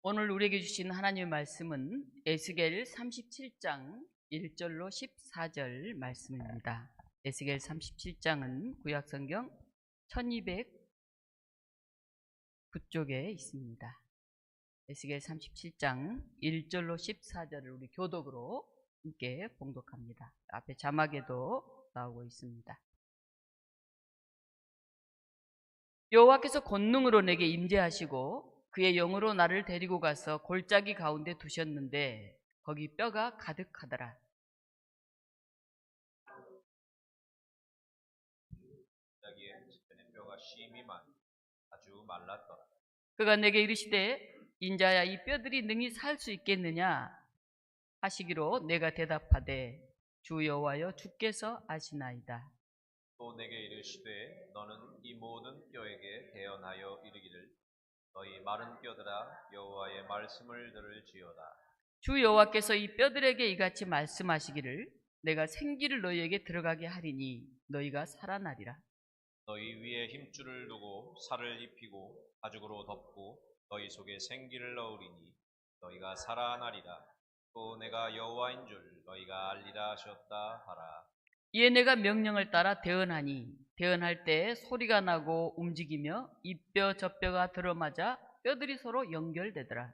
오늘 우리에게 주신 하나님의 말씀은 에스겔 37장 1절로 14절 말씀입니다. 에스겔 37장은 구약성경 1209쪽에 있습니다. 에스겔 37장 1절로 14절을 우리 교독으로 함께 봉독합니다. 앞에 자막에도 나오고 있습니다. 여호와께서 권능으로 내게 임재하시고 그의 영으로 나를 데리고 가서 골짜기 가운데 두셨는데 거기 뼈가 가득하더라. 골짜기에 짚어낸 뼈가 심히 아주 말랐더라. 그가 내게 이르시되 인자야 이 뼈들이 능히 살 수 있겠느냐 하시기로 내가 대답하되 주 여호와여 주께서 아시나이다. 또 내게 이르시되 너는 이 모든 뼈에게 대언하여 이르기를 너희 마른 뼈들아 여호와의 말씀을 들을지어다. 주 여호와께서 이 뼈들에게 이같이 말씀하시기를 내가 생기를 너희에게 들어가게 하리니 너희가 살아나리라. 너희 위에 힘줄을 두고 살을 입히고 가죽으로 덮고 너희 속에 생기를 넣으리니 너희가 살아나리라. 또 내가 여호와인 줄 너희가 알리라 하셨다 하라. 이에 내가 명령을 따라 대언하니 대언할 때 소리가 나고 움직이며 이 뼈 저 뼈가 들어맞아 뼈들이 서로 연결되더라.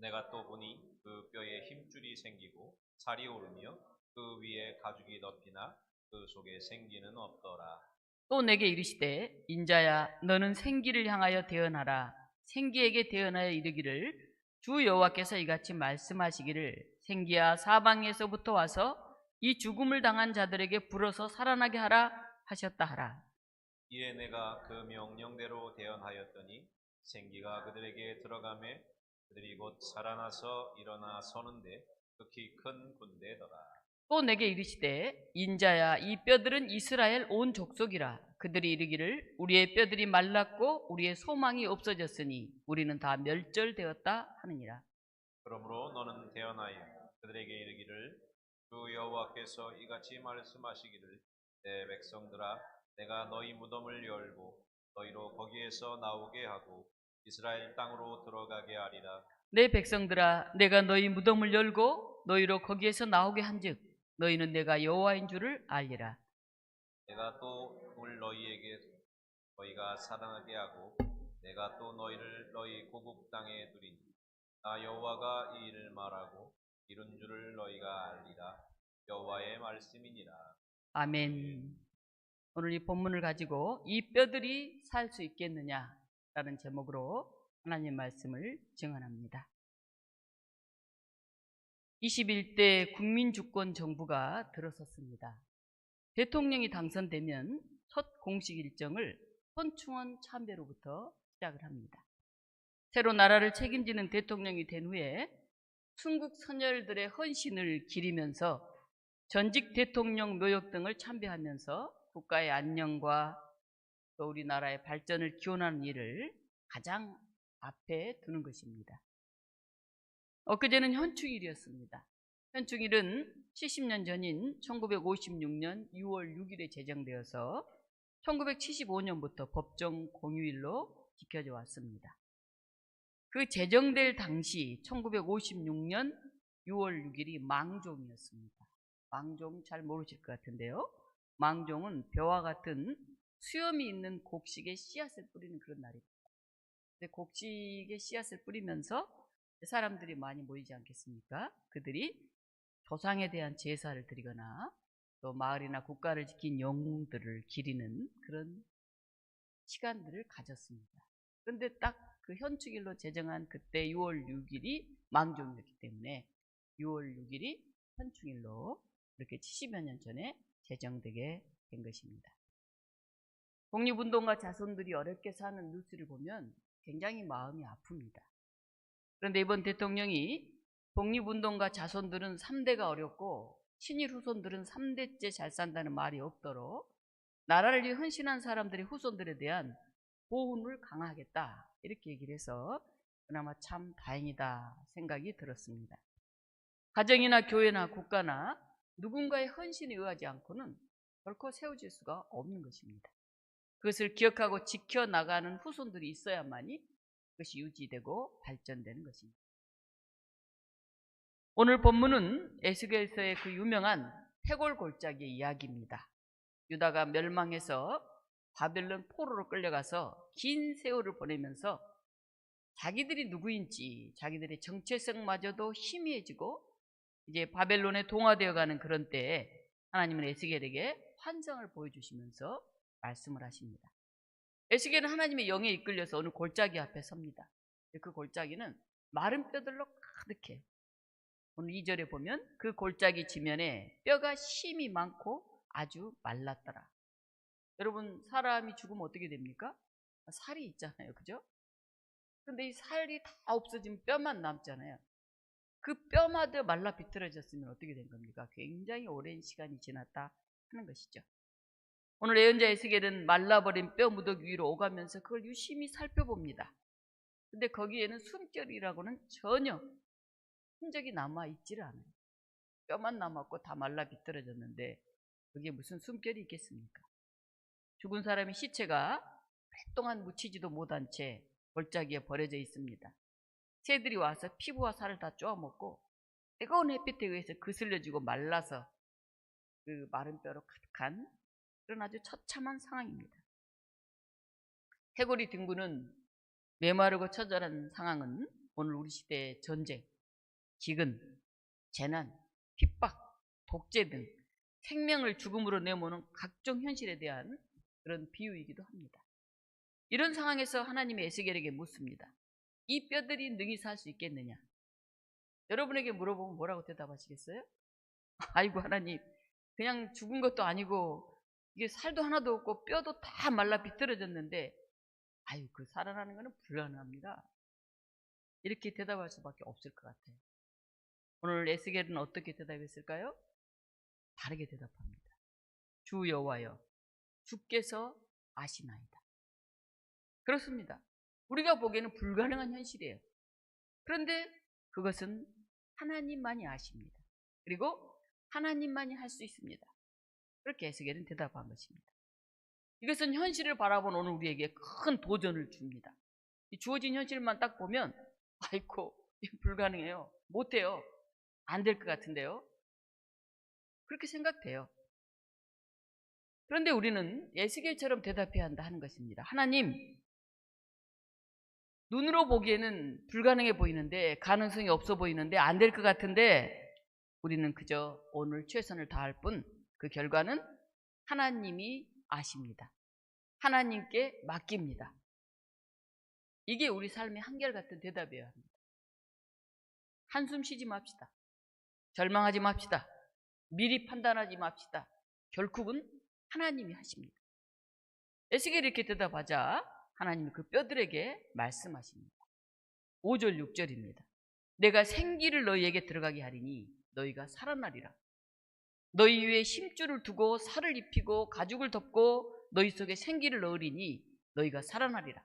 내가 또 보니 그 뼈에 힘줄이 생기고 살이 오르며 그 위에 가죽이 덮이나 그 속에 생기는 없더라. 또 내게 이르시되 인자야 너는 생기를 향하여 대언하라. 생기에게 대언하여 이르기를 주 여호와께서 이같이 말씀하시기를 생기야 사방에서부터 와서 이 죽음을 당한 자들에게 불어서 살아나게 하라 하셨다 하라. 이에 내가 그 명령대로 대언하였더니 생기가 그들에게 들어가매 그들이 곧 살아나서 일어나 서는데 극히 큰 군대더라. 또 내게 이르시되 인자야 이 뼈들은 이스라엘 온 족속이라. 그들이 이르기를 우리의 뼈들이 말랐고 우리의 소망이 없어졌으니 우리는 다 멸절되었다 하느니라. 그러므로 너는 대언하여 그들에게 이르기를 주 여호와께서 이같이 말씀하시기를 내 백성들아 내가 너희 무덤을 열고 너희로 거기에서 나오게 하고 이스라엘 땅으로 들어가게 하리라. 내 백성들아 내가 너희 무덤을 열고 너희로 거기에서 나오게 한즉 너희는 내가 여호와인 줄을 알리라. 내가 또 울 너희에게 너희가 살아나게 하고 내가 또 너희를 너희 고국 땅에 두리니 나 여호와가 이 일을 말하고 이룬 줄을 너희가 알리라. 여호와의 말씀이니라. 아멘. 오늘 이 본문을 가지고 이 뼈들이 살 수 있겠느냐라는 제목으로 하나님 말씀을 증언합니다. 21대 국민주권 정부가 들어섰습니다. 대통령이 당선되면 첫 공식 일정을 현충원 참배로부터 시작을 합니다. 새로 나라를 책임지는 대통령이 된 후에 순국 선열들의 헌신을 기리면서 전직 대통령 묘역 등을 참배하면서 국가의 안녕과 또 우리나라의 발전을 기원하는 일을 가장 앞에 두는 것입니다. 엊그제는 현충일이었습니다. 현충일은 70년 전인 1956년 6월 6일에 제정되어서 1975년부터 법정 공휴일로 지켜져 왔습니다. 그 제정될 당시 1956년 6월 6일이 망종이었습니다. 망종 잘 모르실 것 같은데요. 망종은 벼와 같은 수염이 있는 곡식에 씨앗을 뿌리는 그런 날입니다. 근데 곡식에 씨앗을 뿌리면서 사람들이 많이 모이지 않겠습니까? 그들이 조상에 대한 제사를 드리거나 또 마을이나 국가를 지킨 영웅들을 기리는 그런 시간들을 가졌습니다. 그런데 딱 그 현충일로 제정한 그때 6월 6일이 망종이었기 때문에 6월 6일이 현충일로 이렇게 70여 년 전에 제정되게 된 것입니다. 독립운동가 자손들이 어렵게 사는 뉴스를 보면 굉장히 마음이 아픕니다. 그런데 이번 대통령이 독립운동가 자손들은 3대가 어렵고 친일 후손들은 3대째 잘 산다는 말이 없도록 나라를 위해 헌신한 사람들의 후손들에 대한 보훈을 강화하겠다 이렇게 얘기를 해서 그나마 참 다행이다 생각이 들었습니다. 가정이나 교회나 국가나 누군가의 헌신에 의하지 않고는 결코 세워질 수가 없는 것입니다. 그것을 기억하고 지켜나가는 후손들이 있어야만이 그것이 유지되고 발전되는 것입니다. 오늘 본문은 에스겔서의 그 유명한 해골 골짜기 이야기입니다. 유다가 멸망해서 바벨론 포로로 끌려가서 긴 세월을 보내면서 자기들이 누구인지 자기들의 정체성마저도 희미해지고 이제 바벨론에 동화되어 가는 그런 때에 하나님은 에스겔에게 환상을 보여주시면서 말씀을 하십니다. 에스겔은 하나님의 영에 이끌려서 어느 골짜기 앞에 섭니다. 그 골짜기는 마른 뼈들로 가득해. 오늘 2절에 보면 그 골짜기 지면에 뼈가 심이 많고 아주 말랐더라. 여러분, 사람이 죽으면 어떻게 됩니까? 살이 있잖아요, 그죠? 근데 이 살이 다 없어지면 뼈만 남잖아요. 그 뼈마저 말라 비틀어졌으면 어떻게 된 겁니까? 굉장히 오랜 시간이 지났다 하는 것이죠. 오늘 예언자 에스겔은 말라버린 뼈 무더기 위로 오가면서 그걸 유심히 살펴봅니다. 근데 거기에는 숨결이라고는 전혀 흔적이 남아있지를 않아요. 뼈만 남았고 다 말라 비틀어졌는데 거기에 무슨 숨결이 있겠습니까? 죽은 사람의 시체가 오랫동안 묻히지도 못한 채 골짜기에 버려져 있습니다. 새들이 와서 피부와 살을 다 쪼아먹고 뜨거운 햇빛에 의해서 그슬려지고 말라서 그 마른 뼈로 가득한 그런 아주 처참한 상황입니다. 해골이 뒹구는 메마르고 처절한 상황은 오늘 우리 시대의 전쟁, 기근, 재난, 핍박, 독재 등 생명을 죽음으로 내모는 각종 현실에 대한 그런 비유이기도 합니다. 이런 상황에서 하나님이 에스겔에게 묻습니다. 이 뼈들이 능히 살 수 있겠느냐? 여러분에게 물어보면 뭐라고 대답하시겠어요? 아이고 하나님, 그냥 죽은 것도 아니고 이게 살도 하나도 없고 뼈도 다 말라 비틀어졌는데 아유 그 살아나는 것은 불가능합니다. 이렇게 대답할 수밖에 없을 것 같아요. 오늘 에스겔은 어떻게 대답했을까요? 다르게 대답합니다. 주 여호와여, 주께서 아시나이다. 그렇습니다. 우리가 보기에는 불가능한 현실이에요. 그런데 그것은 하나님만이 아십니다. 그리고 하나님만이 할 수 있습니다. 그렇게 에스겔은 대답한 것입니다. 이것은 현실을 바라본 오늘 우리에게 큰 도전을 줍니다. 이 주어진 현실만 딱 보면 아이고 불가능해요. 못해요. 안 될 것 같은데요. 그렇게 생각돼요. 그런데 우리는 에스겔처럼 대답해야 한다 하는 것입니다. 하나님, 눈으로 보기에는 불가능해 보이는데 가능성이 없어 보이는데 안 될 것 같은데 우리는 그저 오늘 최선을 다할 뿐 그 결과는 하나님이 아십니다. 하나님께 맡깁니다. 이게 우리 삶의 한결같은 대답이어야 합니다. 한숨 쉬지 맙시다. 절망하지 맙시다. 미리 판단하지 맙시다. 결국은 하나님이 하십니다. 에스겔이 이렇게 대답하자 하나님이 그 뼈들에게 말씀하십니다. 5절 6절입니다. 내가 생기를 너희에게 들어가게 하리니 너희가 살아나리라. 너희 위에 힘줄을 두고 살을 입히고 가죽을 덮고 너희 속에 생기를 넣으리니 너희가 살아나리라.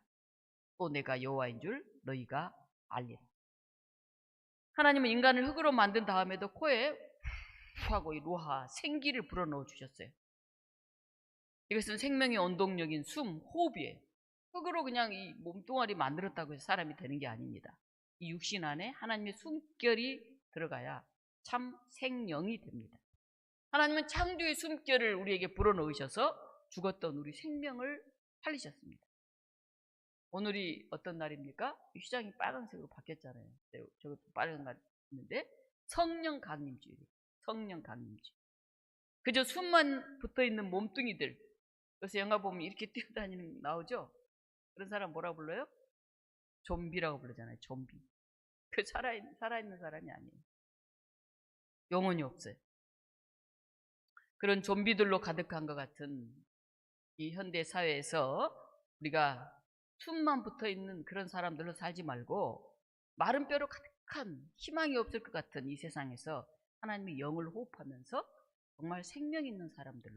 또 내가 여호와인 줄 너희가 알리라. 하나님은 인간을 흙으로 만든 다음에도 코에 후 하고 이 루하 생기를 불어넣어 주셨어요. 이것은 생명의 원동력인 숨, 호흡이에요. 흙으로 그냥 이 몸뚱아리 만들었다고 해서 사람이 되는 게 아닙니다. 이 육신 안에 하나님의 숨결이 들어가야 참 생명이 됩니다. 하나님은 창조의 숨결을 우리에게 불어넣으셔서 죽었던 우리 생명을 살리셨습니다. 오늘이 어떤 날입니까? 휴장이 빨간색으로 바뀌었잖아요. 저것도 빨간색인데 성령 강림주일이에요. 성령 강림주일. 그저 숨만 붙어있는 몸뚱이들. 그래서 영화 보면 이렇게 뛰어다니는 나오죠? 그런 사람 뭐라 불러요? 좀비라고 부르잖아요. 좀비. 그 살아있는 사람이 아니에요. 영혼이 없어요. 그런 좀비들로 가득한 것 같은 이 현대 사회에서 우리가 숨만 붙어있는 그런 사람들로 살지 말고 마른 뼈로 가득한 희망이 없을 것 같은 이 세상에서 하나님의 영을 호흡하면서 정말 생명 있는 사람들로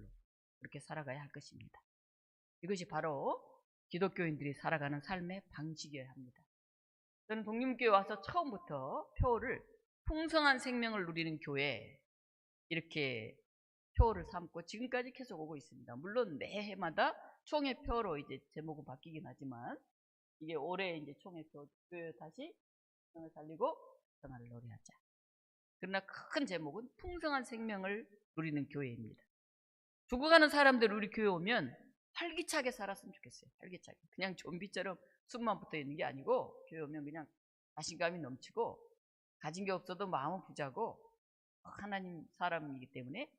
그렇게 살아가야 할 것입니다. 이것이 바로 기독교인들이 살아가는 삶의 방식이어야 합니다. 저는 독립교회 와서 처음부터 표어를 풍성한 생명을 누리는 교회 이렇게 표어를 삼고 지금까지 계속 오고 있습니다. 물론 매 해마다 총회 표어로 이제 제목은 바뀌긴 하지만 이게 올해 이제 총회 교회 다시 생명을 살리고 평화를 노래하자. 그러나 큰 제목은 풍성한 생명을 누리는 교회입니다. 죽어가는 사람들 우리 교회 오면 활기차게 살았으면 좋겠어요. 활기차게. 그냥 좀비처럼 숨만 붙어 있는 게 아니고 교회 오면 그냥 자신감이 넘치고 가진 게 없어도 마음은 부자고 하나님 사람이기 때문에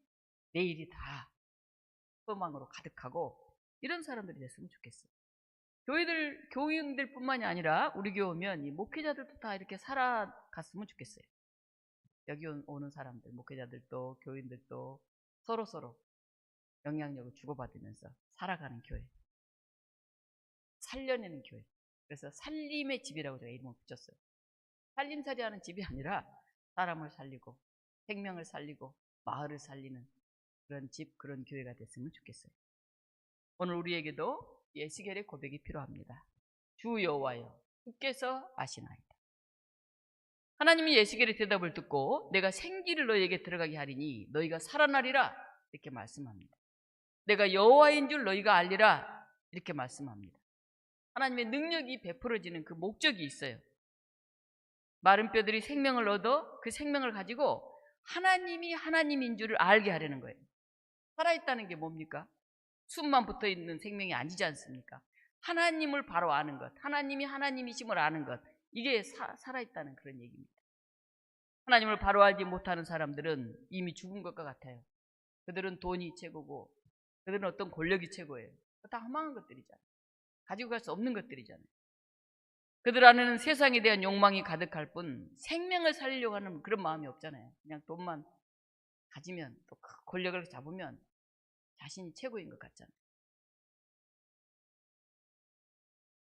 내일이 다 소망으로 가득하고 이런 사람들이 됐으면 좋겠어요. 교인들 뿐만이 아니라 우리 교회 오면 이 목회자들도 다 이렇게 살아갔으면 좋겠어요. 여기 오는 사람들, 목회자들도 교인들도 서로 영향력을 주고받으면서 살아가는 교회, 살려내는 교회. 그래서 살림의 집이라고 제가 이름을 붙였어요. 살림살이하는 집이 아니라 사람을 살리고 생명을 살리고 마을을 살리는 그런 집, 그런 교회가 됐으면 좋겠어요. 오늘 우리에게도 예시겔의 고백이 필요합니다. 주 여호와여 주께서 아시나이다. 하나님이 예시겔의 대답을 듣고 내가 생기를 너희에게 들어가게 하리니 너희가 살아나리라 이렇게 말씀합니다. 내가 여호와인 줄 너희가 알리라 이렇게 말씀합니다. 하나님의 능력이 베풀어지는 그 목적이 있어요. 마른 뼈들이 생명을 얻어 그 생명을 가지고 하나님이 하나님인 줄을 알게 하려는 거예요. 살아있다는 게 뭡니까? 숨만 붙어있는 생명이 아니지 않습니까? 하나님을 바로 아는 것, 하나님이 하나님이심을 아는 것, 이게 살아있다는 그런 얘기입니다. 하나님을 바로 알지 못하는 사람들은 이미 죽은 것과 같아요. 그들은 돈이 최고고 그들은 어떤 권력이 최고예요. 다 허망한 것들이잖아요. 가지고 갈 수 없는 것들이잖아요. 그들 안에는 세상에 대한 욕망이 가득할 뿐 생명을 살리려고 하는 그런 마음이 없잖아요. 그냥 돈만 가지면 또 권력을 잡으면 자신이 최고인 것 같잖아요.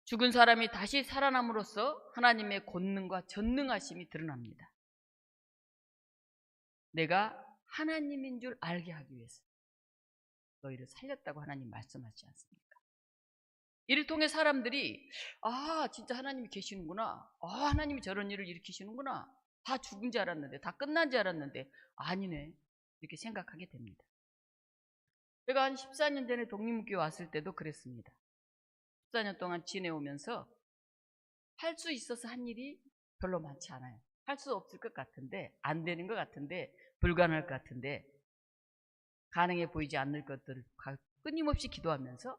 죽은 사람이 다시 살아남으로써 하나님의 권능과 전능하심이 드러납니다. 내가 하나님인 줄 알게 하기 위해서 너희를 살렸다고 하나님 말씀하지 않습니까? 이를 통해 사람들이 진짜 하나님이 계시는구나. 하나님이 저런 일을 일으키시는구나. 다 죽은 줄 알았는데, 다 끝난 줄 알았는데 아니네 이렇게 생각하게 됩니다. 제가 한 14년 전에 독립무교회 왔을 때도 그랬습니다. 14년 동안 지내오면서 할 수 있어서 한 일이 별로 많지 않아요. 할 수 없을 것 같은데, 안 되는 것 같은데, 불가능할 것 같은데, 가능해 보이지 않는 것들을 끊임없이 기도하면서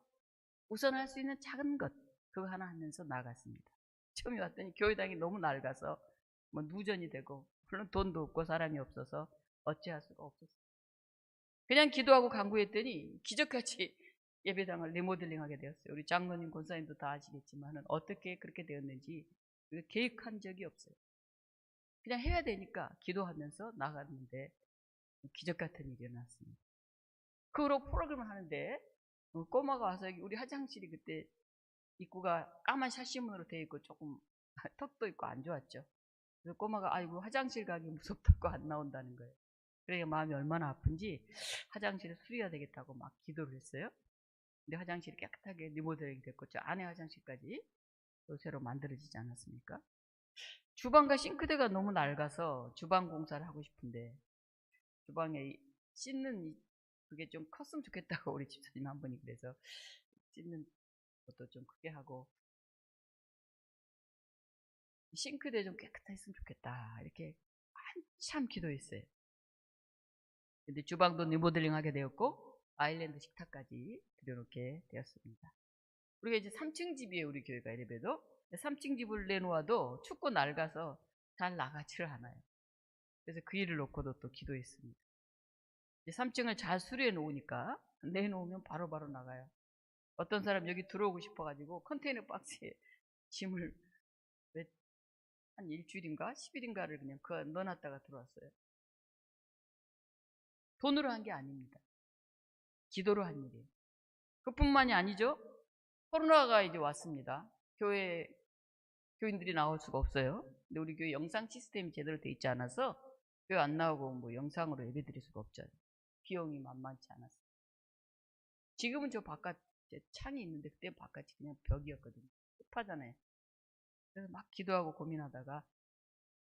우선 할 수 있는 작은 것, 그거 하나 하면서 나갔습니다. 처음에 왔더니 교회당이 너무 낡아서 누전이 되고, 물론 돈도 없고 사람이 없어서 어찌할 수가 없었어요. 그냥 기도하고 간구했더니 기적같이 예배당을 리모델링하게 되었어요. 우리 장로님, 권사님도 다 아시겠지만 어떻게 그렇게 되었는지 계획한 적이 없어요. 그냥 해야 되니까 기도하면서 나갔는데 기적같은 일이 일어났습니다. 그 후로 프로그램을 하는데 꼬마가 와서 우리 화장실이 그때 입구가 까만 샤시문으로 되어 있고 조금 턱도 있고 안 좋았죠. 그래서 꼬마가 아이고 화장실 가기 무섭다고 안 나온다는 거예요. 그러니까 마음이 얼마나 아픈지 화장실을 수리해야 되겠다고 막 기도를 했어요. 근데 화장실이 깨끗하게 리모델링 됐고 저 안에 화장실까지 또 새로 만들어지지 않았습니까? 주방과 싱크대가 너무 낡아서 주방 공사를 하고 싶은데 주방에 씻는 그게 좀 컸으면 좋겠다고 우리 집사님 한 분이 그래서 씻는 것도 좀 크게 하고 싱크대 좀 깨끗했으면 좋겠다 이렇게 한참 기도했어요. 근데 주방도 리모델링 하게 되었고 아일랜드 식탁까지 들여놓게 되었습니다. 우리가 이제 3층 집이에요. 우리 교회가 이래봬도 3층 집을 내놓아도 춥고 낡아서 잘 나가지를 않아요. 그래서 그 일을 놓고도 또 기도했습니다. 이제 3층을 잘 수리해 놓으니까 내놓으면 바로바로 나가요. 어떤 사람 여기 들어오고 싶어가지고 컨테이너 박스에 짐을 한 일주일인가 10일인가를 그냥 넣어놨다가 들어왔어요. 돈으로 한 게 아닙니다. 기도로 한 일이에요. 그뿐만이 아니죠. 코로나가 이제 왔습니다. 교인들이 나올 수가 없어요. 근데 우리 교회 영상 시스템이 제대로 돼 있지 않아서 교회 안 나오고 영상으로 예배 드릴 수가 없죠. 비용이 만만치 않았어요. 지금은 저 바깥에 창이 있는데 그때 바깥이 그냥 벽이었거든요. 습하잖아요. 그래서 막 기도하고 고민하다가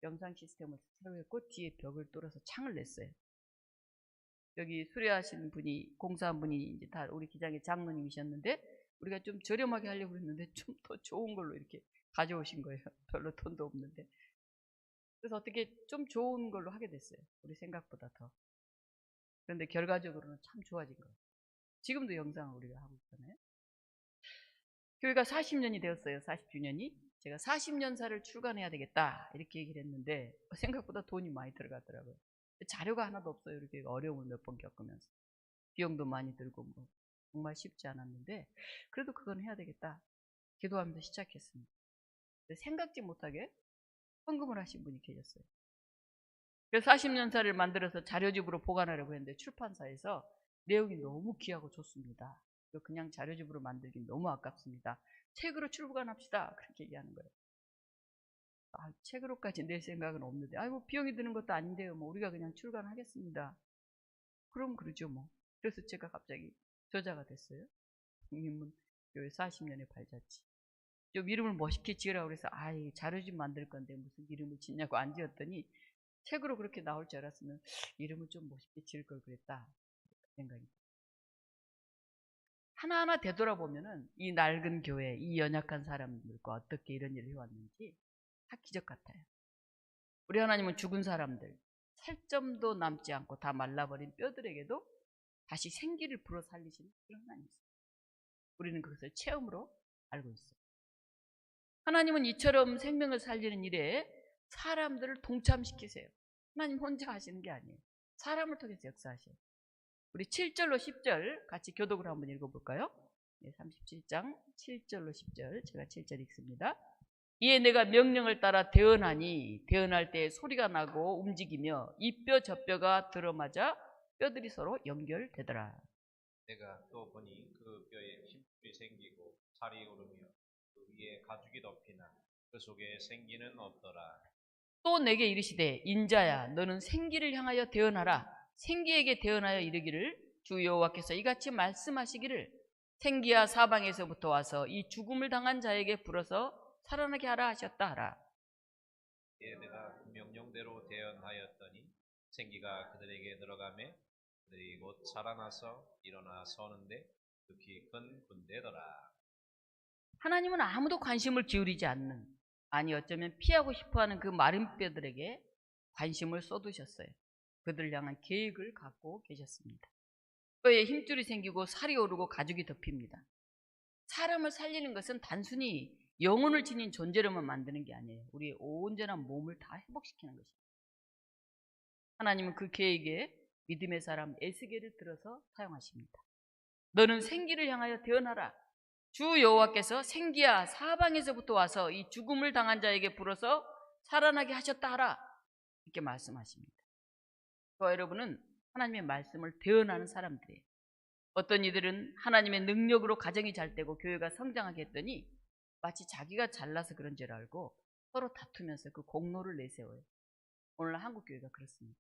영상 시스템을 새로 했고 뒤에 벽을 뚫어서 창을 냈어요. 여기 수리하신 분이 공사한 분이 이제 다 우리 기장의 장로님이셨는데 우리가 좀 저렴하게 하려고 했는데 좀 더 좋은 걸로 이렇게 가져오신 거예요. 별로 돈도 없는데. 그래서 어떻게 좀 좋은 걸로 하게 됐어요. 우리 생각보다 더. 그런데 결과적으로는 참 좋아진 거예요. 지금도 영상을 우리가 하고 있잖아요. 교회가 40년이 되었어요. 40주년이. 제가 40년사를 출간해야 되겠다 이렇게 얘기를 했는데 생각보다 돈이 많이 들어가더라고요. 자료가 하나도 없어요. 이렇게 어려움을 몇 번 겪으면서. 비용도 많이 들고 뭐 정말 쉽지 않았는데 그래도 그건 해야 되겠다. 기도하면서 시작했습니다. 생각지 못하게 헌금을 하신 분이 계셨어요. 그래서 40년사를 만들어서 자료집으로 보관하려고 했는데 출판사에서 내용이 너무 귀하고 좋습니다. 그냥 자료집으로 만들긴 너무 아깝습니다. 책으로 출간합시다. 그렇게 얘기하는 거예요. 책으로까지 낼 생각은 없는데 아이고 비용이 드는 것도 아닌데요. 뭐 우리가 그냥 출간하겠습니다. 그럼 그러죠 뭐. 그래서 제가 갑자기 저자가 됐어요. 국민문 교회 40년의 발자취. 좀 이름을 멋있게 지으라고 그래서 자료집 만들 건데 무슨 이름을 짓냐고 안 지었더니 책으로 그렇게 나올 줄 알았으면 이름을 좀 멋있게 지을 걸 그랬다. 그 생각이. 하나하나 되돌아보면은 이 낡은 교회, 이 연약한 사람들과 어떻게 이런 일을 해왔는지 다 기적 같아요. 우리 하나님은 죽은 사람들, 살점도 남지 않고 다 말라버린 뼈들에게도 다시 생기를 불어 살리시는 그런 하나님이세요. 우리는 그것을 체험으로 알고 있어요. 하나님은 이처럼 생명을 살리는 일에 사람들을 동참시키세요. 하나님 혼자 하시는 게 아니에요. 사람을 통해서 역사하셔요. 우리 7절로 10절 같이 교독을 한번 읽어볼까요? 37장 7절로 10절 제가 7절 읽습니다. 이에 내가 명령을 따라 대언하니 대언할 때 소리가 나고 움직이며 이 뼈 저 뼈가 들어맞아 뼈들이 서로 연결되더라. 내가 또 보니 그 뼈에 힘줄이 생기고 살이 오르며 그 위에 가죽이 덮이나 그 속에 생기는 없더라. 또 내게 이르시되 인자야 너는 생기를 향하여 대언하라. 생기에게 대언하여 이르기를 주 여호와께서 이같이 말씀하시기를 생기야 사방에서부터 와서 이 죽음을 당한 자에게 불어서 살아나게 하라 하셨다 하라. 이에 내가 그 명령대로 대언하였더니 생기가 그들에게 들어가매 그들이 곧 살아나서 일어나 서는데 극히 큰 군대더라. 하나님은 아무도 관심을 기울이지 않는, 아니 어쩌면 피하고 싶어하는 그 마른 뼈들에게 관심을 쏟으셨어요. 그들을 향한 계획을 갖고 계셨습니다. 뼈에 힘줄이 생기고 살이 오르고 가죽이 덮입니다. 사람을 살리는 것은 단순히 영혼을 지닌 존재로만 만드는 게 아니에요. 우리의 온전한 몸을 다 회복시키는 것입니다. 하나님은 그 계획에 믿음의 사람 에스겔을 들어서 사용하십니다. 너는 생기를 향하여 대언하라. 주 여호와께서 생기야 사방에서부터 와서 이 죽음을 당한 자에게 불어서 살아나게 하셨다 하라. 이렇게 말씀하십니다. 저와 여러분은 하나님의 말씀을 대언하는 사람들이에요. 어떤 이들은 하나님의 능력으로 가정이 잘 되고 교회가 성장하게 했더니 마치 자기가 잘나서 그런 줄 알고 서로 다투면서 그 공로를 내세워요. 오늘날 한국 교회가 그렇습니다.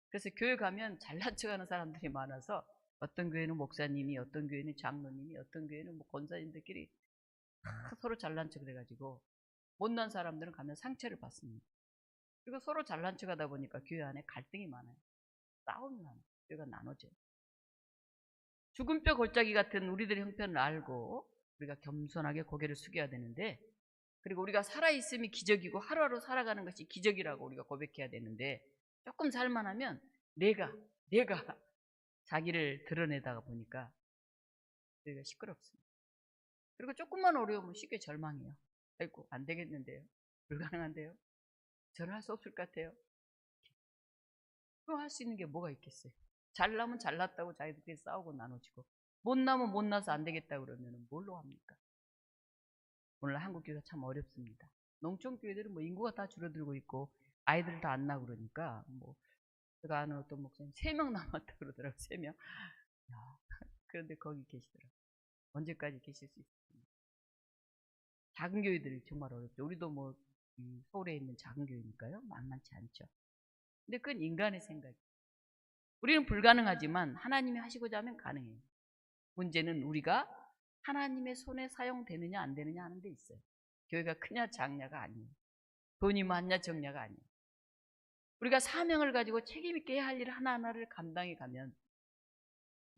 그래서 교회 가면 잘난 척하는 사람들이 많아서 어떤 교회는 목사님이, 어떤 교회는 장로님이, 어떤 교회는 뭐 권사님들끼리 다 서로 잘난 척을 해가지고 못난 사람들은 가면 상처를 받습니다. 그리고 서로 잘난 척하다 보니까 교회 안에 갈등이 많아요. 싸움이 많아요. 교회가 나눠져요. 죽은 뼈 골짜기 같은 우리들의 형편을 알고 우리가 겸손하게 고개를 숙여야 되는데, 그리고 우리가 살아있음이 기적이고 하루하루 살아가는 것이 기적이라고 우리가 고백해야 되는데, 조금 살만하면 내가 자기를 드러내다가 보니까 우리가 시끄럽습니다. 그리고 조금만 어려우면 쉽게 절망해요. 아이고 안 되겠는데요. 불가능한데요. 저는 할 수 없을 것 같아요. 또 할 수 있는 게 뭐가 있겠어요. 잘나면 잘났다고 자기들끼리 싸우고 나눠지고, 못나면 못나서 안 되겠다 그러면 뭘로 합니까? 오늘 한국 교회가 참 어렵습니다. 농촌 교회들은 뭐 인구가 다 줄어들고 있고 아이들 다 안 나고 그러니까 뭐 제가 아는 어떤 목사님 3명 남았다 그러더라고요. 3명. 그런데 거기 계시더라고요. 언제까지 계실 수 있습니다. 작은 교회들이 정말 어렵죠. 우리도 뭐 서울에 있는 작은 교회니까요. 만만치 않죠. 근데 그건 인간의 생각이에요. 우리는 불가능하지만 하나님이 하시고자 하면 가능해요. 문제는 우리가 하나님의 손에 사용되느냐 안 되느냐 하는 데 있어요. 교회가 크냐 작냐가 아니에요. 돈이 많냐 적냐가 아니에요. 우리가 사명을 가지고 책임 있게 해야 할 일 하나하나를 감당해 가면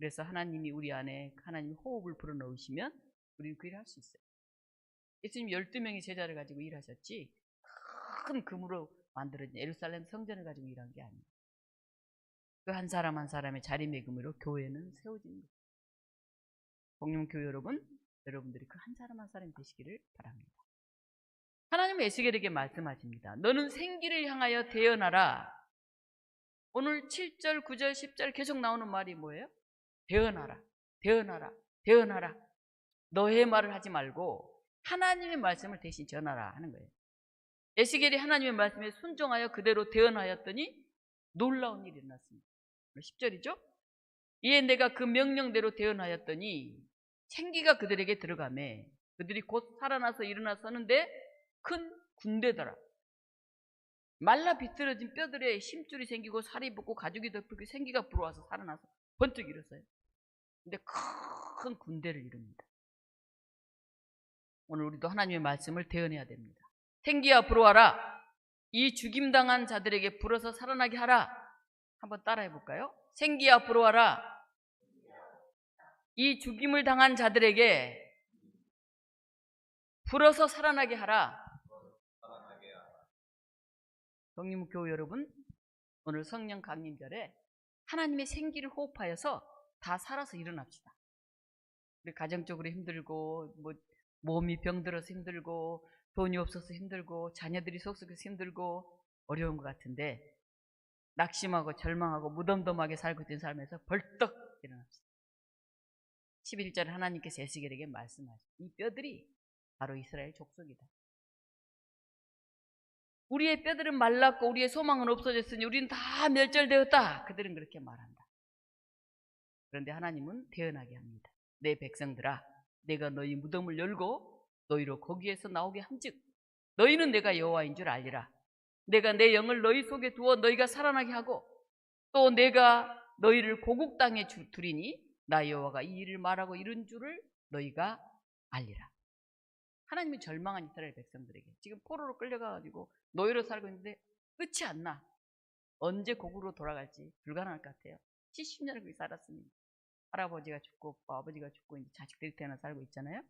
그래서 하나님이 우리 안에 하나님 호흡을 불어넣으시면 우리는 그 일을 할 수 있어요. 예수님 12명의 제자를 가지고 일하셨지 큰 금으로 만들어진 예루살렘 성전을 가지고 일한 게 아니에요. 그 한 사람 한 사람의 자리매김으로 교회는 세워지는 거예요. 복림교회 여러분들이 그 한 사람 한 사람이 되시기를 바랍니다. 하나님은 에스겔에게 말씀하십니다. 너는 생기를 향하여 대언하라. 오늘 7절, 9절, 10절 계속 나오는 말이 뭐예요? 대언하라, 대언하라, 대언하라. 너의 말을 하지 말고 하나님의 말씀을 대신 전하라 하는 거예요. 에스겔이 하나님의 말씀에 순종하여 그대로 대언하였더니 놀라운 일이 일어났습니다. 10절이죠? 이에 내가 그 명령대로 대언하였더니 생기가 그들에게 들어가매 그들이 곧 살아나서 일어나 서는데 큰 군대더라. 말라 비틀어진 뼈들에 힘줄이 생기고 살이 붙고 가죽이 덮이고 생기가 불어와서 살아나서 번뜩 일었어요. 근데 큰 군대를 이룹니다. 오늘 우리도 하나님의 말씀을 대언해야 됩니다. 생기야 불어와라. 이 죽임당한 자들에게 불어서 살아나게 하라. 한번 따라해 볼까요? 생기야 불어와라. 이 죽임을 당한 자들에게 불어서 살아나게 하라. 독립교회 여러분, 오늘 성령 강림절에 하나님의 생기를 호흡하여서 다 살아서 일어납시다. 우리 가정적으로 힘들고 몸이 병들어서 힘들고 돈이 없어서 힘들고 자녀들이 속속해서 힘들고 어려운 것 같은데 낙심하고 절망하고 무덤덤하게 살고 있던 삶에서 벌떡 일어납시다. 11절에 하나님께서 에스겔에게 말씀하시죠. 이 뼈들이 바로 이스라엘 족속이다. 우리의 뼈들은 말랐고 우리의 소망은 없어졌으니 우리는 다 멸절되었다. 그들은 그렇게 말한다. 그런데 하나님은 대언하게 합니다. 내 백성들아, 내가 너희 무덤을 열고 너희로 거기에서 나오게 함즉 너희는 내가 여호와인 줄 알리라. 내가 내 영을 너희 속에 두어 너희가 살아나게 하고 또 내가 너희를 고국 땅에 두리니 나 여호와가 이 일을 말하고 이룬 줄을 너희가 알리라. 하나님이 절망한 이스라엘 백성들에게 지금 포로로 끌려가가지고 노예로 살고 있는데 끝이 안 나. 언제 고국으로 돌아갈지 불가능할 것 같아요. 70년을 거기 살았습니다. 할아버지가 죽고 아버지가 죽고 이제 자식들이 태어나 살고 있잖아요.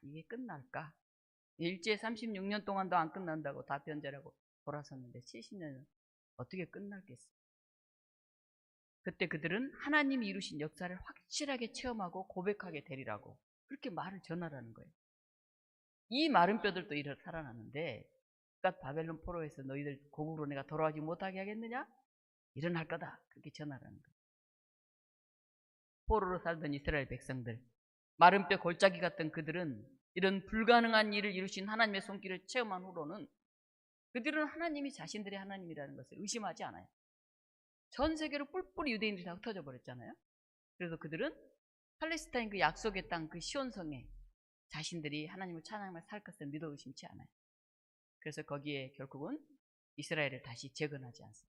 이게 끝날까? 일제 36년 동안도 안 끝난다고 다 변절하고 돌아섰는데 70년은 어떻게 끝날겠어요? 그때 그들은 하나님이 이루신 역사를 확실하게 체험하고 고백하게 되리라고 그렇게 말을 전하라는 거예요. 이 마른 뼈들도 일어 살아나는데 그러니까 바벨론 포로에서 너희들 고국으로 내가 돌아가지 못하게 하겠느냐? 일어날 거다. 그렇게 전하라는 거예요. 포로로 살던 이스라엘 백성들, 마른 뼈 골짜기 같던 그들은 이런 불가능한 일을 이루신 하나님의 손길을 체험한 후로는 그들은 하나님이 자신들의 하나님이라는 것을 의심하지 않아요. 전 세계로 뿔뿔이 유대인들이 다 흩어져 버렸잖아요. 그래서 그들은 팔레스타인 그 약속의 땅 그 시온성에 자신들이 하나님을 찬양하며 살 것을 믿어 의심치 않아요. 그래서 거기에 결국은 이스라엘을 다시 재건하지 않습니다.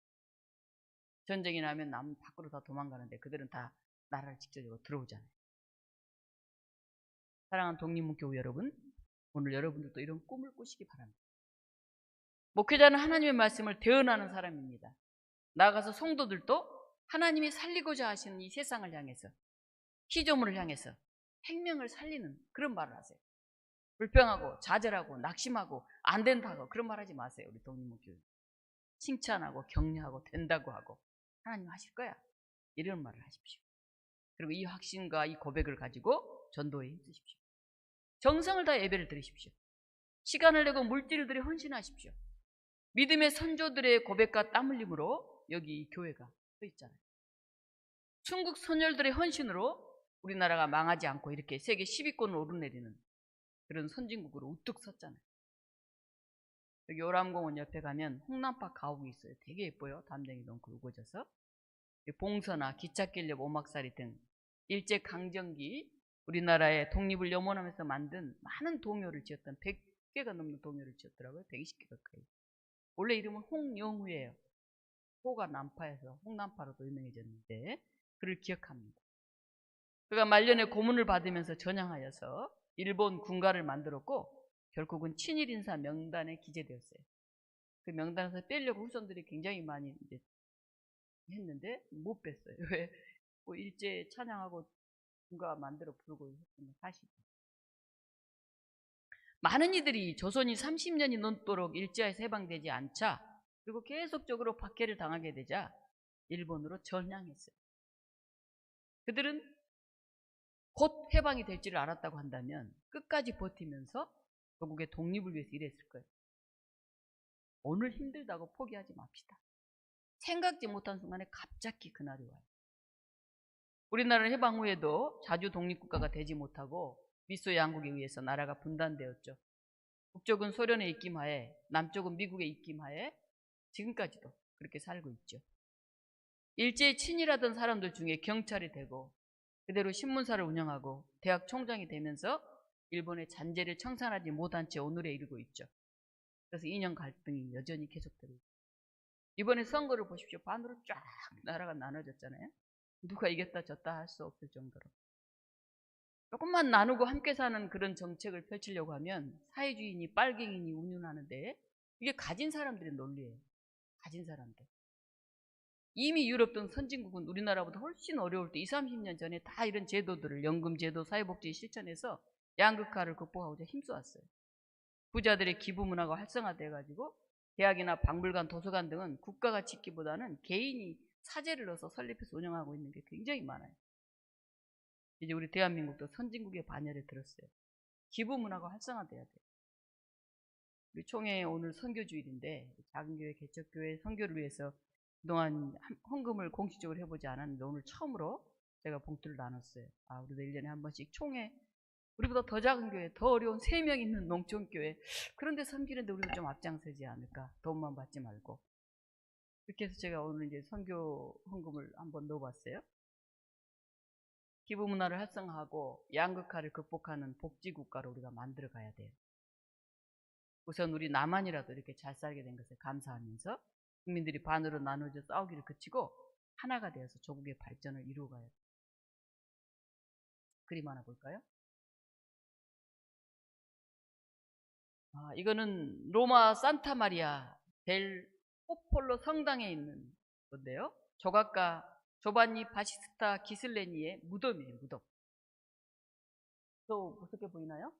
전쟁이 나면 남 밖으로 다 도망가는데 그들은 다 나라를 직접적으로 들어오잖아요. 사랑하는 독립문교회 여러분, 오늘 여러분들도 이런 꿈을 꾸시기 바랍니다. 목회자는 하나님의 말씀을 대언하는 사람입니다. 나아가서 성도들도 하나님이 살리고자 하시는 이 세상을 향해서 피조물을 향해서 생명을 살리는 그런 말을 하세요. 불평하고 좌절하고 낙심하고 안 된다고 그런 말 하지 마세요. 우리 독립문교회 칭찬하고 격려하고 된다고 하고 하나님 하실 거야 이런 말을 하십시오. 그리고 이 확신과 이 고백을 가지고 전도에 힘쓰십시오. 정성을 다해 예배를 드리십시오. 시간을 내고 물질을 들여 헌신하십시오. 믿음의 선조들의 고백과 땀 흘림으로 여기 이 교회가 서 있잖아요. 중국 선열들의 헌신으로 우리나라가 망하지 않고 이렇게 세계 10위권을 오르내리는 그런 선진국으로 우뚝 섰잖아요. 여기 오람공원 옆에 가면 홍남파 가옥이 있어요. 되게 예뻐요. 담쟁이 너무 굵어져서. 봉서나 기찻길 옆 오막살이 등 일제강점기 우리나라의 독립을 염원하면서 만든 많은 동요를 지었던 100개가 넘는 동요를 지었더라고요. 120개 가까이. 원래 이름은 홍영우예요. 호가 남파에서 홍남파로도 유명해졌는데 그를 기억합니다. 그가 말년에 고문을 받으면서 전향하여서 일본 군가를 만들었고 결국은 친일인사 명단에 기재되었어요. 그 명단에서 빼려고 후손들이 굉장히 많이 이제 했는데 못 뺐어요. 왜? 뭐 일제 찬양하고 누가 만들어 부르고 있었던 사실이에요. 많은 이들이 조선이 30년이 넘도록 일제에서 해방되지 않자, 그리고 계속적으로 박해를 당하게 되자 일본으로 전향했어요. 그들은 곧 해방이 될 줄 알았다고 한다면 끝까지 버티면서 조국의 독립을 위해서 일했을 거예요. 오늘 힘들다고 포기하지 맙시다. 생각지 못한 순간에 갑자기 그날이 와요. 우리나라는 해방 후에도 자주 독립국가가 되지 못하고 미소 양국에 의해서 나라가 분단되었죠. 북쪽은 소련의 입김하에, 남쪽은 미국의 입김하에 지금까지도 그렇게 살고 있죠. 일제에 친일하던 사람들 중에 경찰이 되고 그대로 신문사를 운영하고 대학 총장이 되면서 일본의 잔재를 청산하지 못한 채 오늘에 이르고 있죠. 그래서 이념 갈등이 여전히 계속되고 있죠. 이번에 선거를 보십시오. 반으로 쫙 나라가 나눠졌잖아요. 누가 이겼다 졌다 할 수 없을 정도로. 조금만 나누고 함께 사는 그런 정책을 펼치려고 하면 사회주의니 빨갱이니 운운하는데 이게 가진 사람들의 논리예요. 가진 사람들. 이미 유럽 등 선진국은 우리나라보다 훨씬 어려울 때 20, 30년 전에 다 이런 제도들을 연금제도, 사회복지 실천해서 양극화를 극복하고자 힘써왔어요. 부자들의 기부문화가 활성화돼가지고 대학이나 박물관, 도서관 등은 국가가 짓기보다는 개인이 사재를 넣어서 설립해서 운영하고 있는 게 굉장히 많아요. 이제 우리 대한민국도 선진국의 반열에 들었어요. 기부문화가 활성화돼야 돼요. 우리 총회 오늘 선교주일인데 작은 교회, 개척교회 선교를 위해서 그동안 헌금을 공식적으로 해보지 않았는데 오늘 처음으로 제가 봉투를 나눴어요. 우리도 1년에 한 번씩 총회, 우리보다 더 작은 교회, 더 어려운 3명 있는 농촌교회, 그런데 섬기는데 우리도 좀 앞장서지 않을까. 돈만 받지 말고. 그렇게 해서 제가 오늘 이제 선교 헌금을 한번 넣어봤어요. 기부 문화를 활성화하고 양극화를 극복하는 복지국가로 우리가 만들어 가야 돼요. 우선 우리 남한이라도 이렇게 잘 살게 된 것에 감사하면서 국민들이 반으로 나눠져 싸우기를 그치고 하나가 되어서 조국의 발전을 이루어가야 돼요. 그림 하나 볼까요? 이거는 로마 산타 마리아 델 포폴로 성당에 있는 건데요. 조각가 조반니 바시스타 기슬레니의 무덤이에요. 무덤. 또 어떻게 보이나요?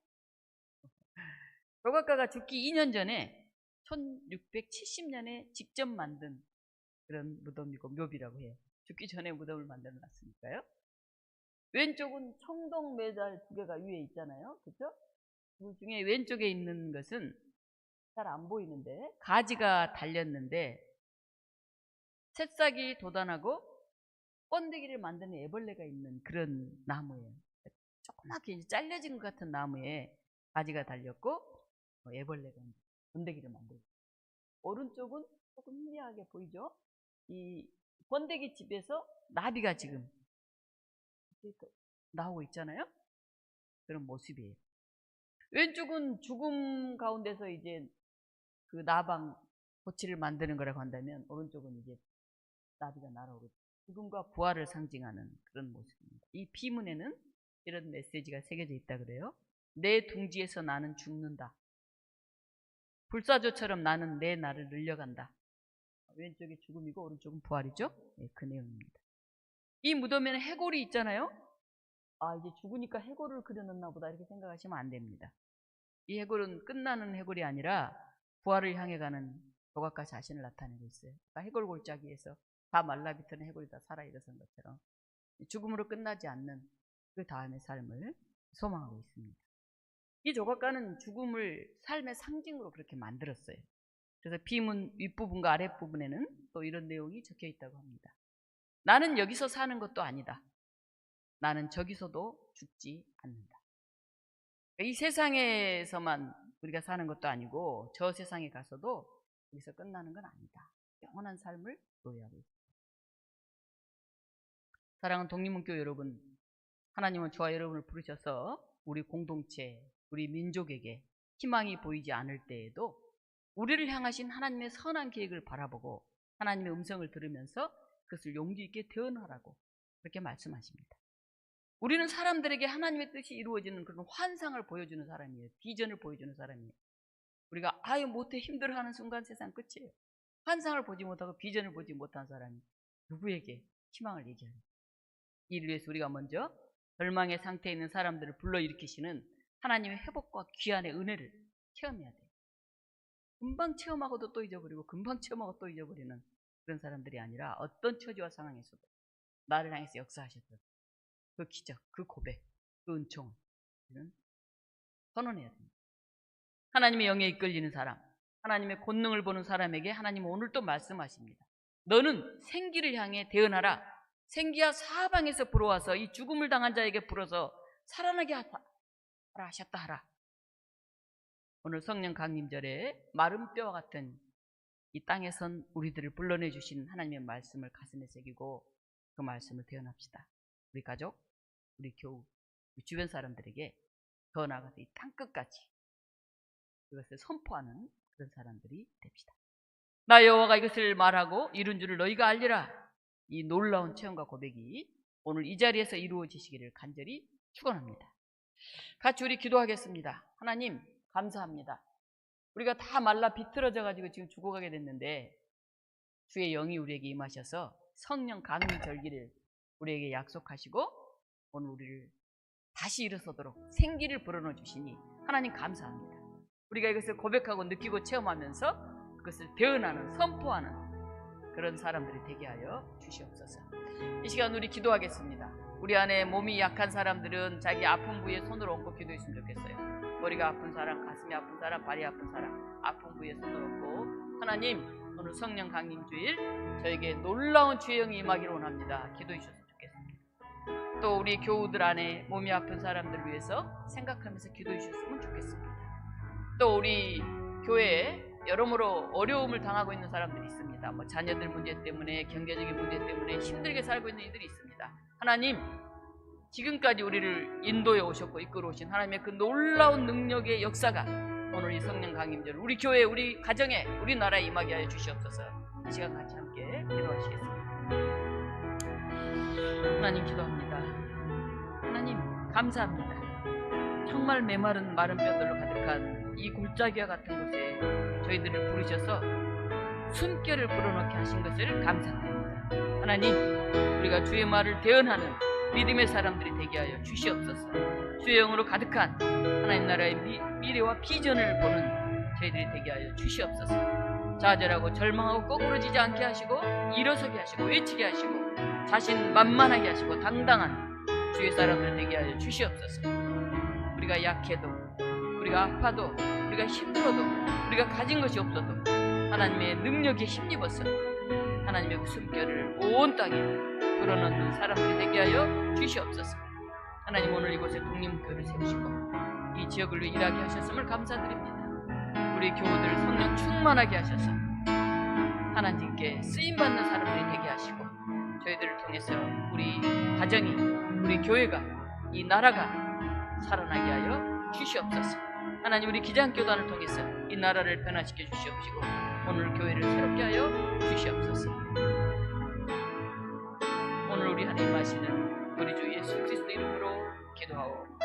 조각가가 죽기 2년 전에 1670년에 직접 만든 그런 무덤이고 묘비라고 해요. 죽기 전에 무덤을 만들어 놨으니까요. 왼쪽은 청동 메달 2개가 위에 있잖아요. 그렇죠? 그 중에 왼쪽에 있는 것은 잘 안 보이는데 가지가 달렸는데 새싹이 돋아나고 번데기를 만드는 애벌레가 있는 그런 나무예요. 조그맣게 잘려진 것 같은 나무에 가지가 달렸고 애벌레가 번데기를 만들고, 오른쪽은 조금 희미하게 보이죠? 이 번데기 집에서 나비가 지금 나오고 있잖아요. 그런 모습이에요. 왼쪽은 죽음 가운데서 이제 그 나방 고치를 만드는 거라고 한다면 오른쪽은 이제 나비가 날아오고 죽음과 부활을 상징하는 그런 모습입니다. 이 비문에는 이런 메시지가 새겨져 있다 그래요. 내 둥지에서 나는 죽는다. 불사조처럼 나는 내 날을 늘려간다. 왼쪽이 죽음이고 오른쪽은 부활이죠. 네, 그 내용입니다. 이 무덤에는 해골이 있잖아요. 이제 죽으니까 해골을 그려놓나 보다 이렇게 생각하시면 안 됩니다. 이 해골은 끝나는 해골이 아니라 부활을 향해 가는 조각가 자신을 나타내고 있어요. 그러니까 해골 골짜기에서 다 말라비트는 해골이 다 살아 일어선 것처럼 죽음으로 끝나지 않는 그 다음의 삶을 소망하고 있습니다. 이 조각가는 죽음을 삶의 상징으로 그렇게 만들었어요. 그래서 비문 윗부분과 아랫부분에는 또 이런 내용이 적혀 있다고 합니다. 나는 여기서 사는 것도 아니다. 나는 저기서도 죽지 않는다. 이 세상에서만 우리가 사는 것도 아니고 저 세상에 가서도 여기서 끝나는 건 아니다. 영원한 삶을 노래하고 있습니다. 사랑하는 독립문교 여러분, 하나님은 저와 여러분을 부르셔서 우리 공동체, 우리 민족에게 희망이 보이지 않을 때에도 우리를 향하신 하나님의 선한 계획을 바라보고 하나님의 음성을 들으면서 그것을 용기 있게 대언하라고 그렇게 말씀하십니다. 우리는 사람들에게 하나님의 뜻이 이루어지는 그런 환상을 보여주는 사람이에요. 비전을 보여주는 사람이에요. 우리가 못해 힘들어하는 순간 세상 끝이에요. 환상을 보지 못하고 비전을 보지 못한 사람이 누구에게 희망을 얘기합니까? 이를 위해서 우리가 먼저 절망의 상태에 있는 사람들을 불러일으키시는 하나님의 회복과 귀한의 은혜를 체험해야 돼요. 금방 체험하고도 또 잊어버리고 금방 체험하고 또 잊어버리는 그런 사람들이 아니라 어떤 처지와 상황에서도 나를 향해서 역사하셨던 그 기적, 그 고백, 그 은총을 우리는 선언해야 됩니다. 하나님의 영에 이끌리는 사람, 하나님의 권능을 보는 사람에게 하나님은 오늘 또 말씀하십니다. 너는 생기를 향해 대언하라. 생기야 사방에서 불어와서 이 죽음을 당한 자에게 불어서 살아나게 하라 하셨다 하라. 오늘 성령 강림절에 마른 뼈와 같은 이 땅에 선 우리들을 불러내 주신 하나님의 말씀을 가슴에 새기고 그 말씀을 대언합시다. 우리 가족, 우리 교우, 우리 주변 사람들에게 더 나아가서 이 땅끝까지 그것을 선포하는 그런 사람들이 됩시다. 나 여호와가 이것을 말하고 이룬 줄을 너희가 알리라. 이 놀라운 체험과 고백이 오늘 이 자리에서 이루어지시기를 간절히 축원합니다. 같이 우리 기도하겠습니다. 하나님 감사합니다. 우리가 다 말라 비틀어져 가지고 지금 죽어가게 됐는데 주의 영이 우리에게 임하셔서 성령 강림 절기를 우리에게 약속하시고 오늘 우리를 다시 일어서도록 생기를 불어넣어 주시니 하나님 감사합니다. 우리가 이것을 고백하고 느끼고 체험하면서 그것을 대언하는 선포하는 그런 사람들이 되게 하여 주시옵소서. 이 시간 우리 기도하겠습니다. 우리 안에 몸이 약한 사람들은 자기 아픈 부위에 손을 얹고 기도했으면 좋겠어요. 머리가 아픈 사람, 가슴이 아픈 사람, 발이 아픈 사람, 아픈 부위에 손을 얹고 하나님 오늘 성령 강림주일 저에게 놀라운 주의 영이 임하기를 원합니다. 기도해 주셨으면 좋겠습니다. 또 우리 교우들 안에 몸이 아픈 사람들을 위해서 생각하면서 기도해 주셨으면 좋겠습니다. 또 우리 교회에 여러모로 어려움을 당하고 있는 사람들이 있습니다. 뭐 자녀들 문제 때문에, 경제적인 문제 때문에 힘들게 살고 있는 이들이 있습니다. 하나님, 지금까지 우리를 인도해 오셨고 이끌어 오신 하나님의 그 놀라운 능력의 역사가 오늘 이 성령 강림절 우리 교회, 우리 가정에, 우리 나라에 임하게 하여 주시옵소서. 이 시간 같이 함께 기도하시겠습니다. 하나님 기도합니다. 하나님 감사합니다. 정말 메마른 마른 뼈들로 가득한 이 골짜기와 같은 곳에 저희들을 부르셔서 숨결을 불어넣게 하신 것을 감사드립니다. 하나님, 우리가 주의 말을 대언하는 믿음의 사람들이 되게 하여 주시옵소서. 주의 영으로 가득한 하나님 나라의 미래와 비전을 보는 저희들이 되게 하여 주시옵소서. 좌절하고 절망하고 거꾸러지지 않게 하시고 일어서게 하시고 외치게 하시고 자신 만만하게 하시고 당당한 주의 사람들 되게 하여 주시옵소서. 우리가 약해도 우리가 아파도 우리가 힘들어도 우리가 가진 것이 없어도 하나님의 능력에 힘입어서 하나님의 그 숨결을 온 땅에 불어넣는 사람들이 되게 하여 주시옵소서. 하나님 오늘 이곳에 독립교회를 세우시고 이 지역을 위해 일하게 하셨음을 감사드립니다. 우리 교우들 성령 충만하게 하셔서 하나님께 쓰임받는 사람들이 되게 하시고 저희들을 통해서 우리 가정이, 우리 교회가, 이 나라가 살아나게 하여 주시옵소서. 하나님 우리 기장교단을 통해서 이 나라를 변화시켜 주시옵시고 오늘 교회를 새롭게 하여 주시옵소서. 오늘 우리 하나님 하시는 우리 주 예수 그리스도 이름으로 기도하옵나이다.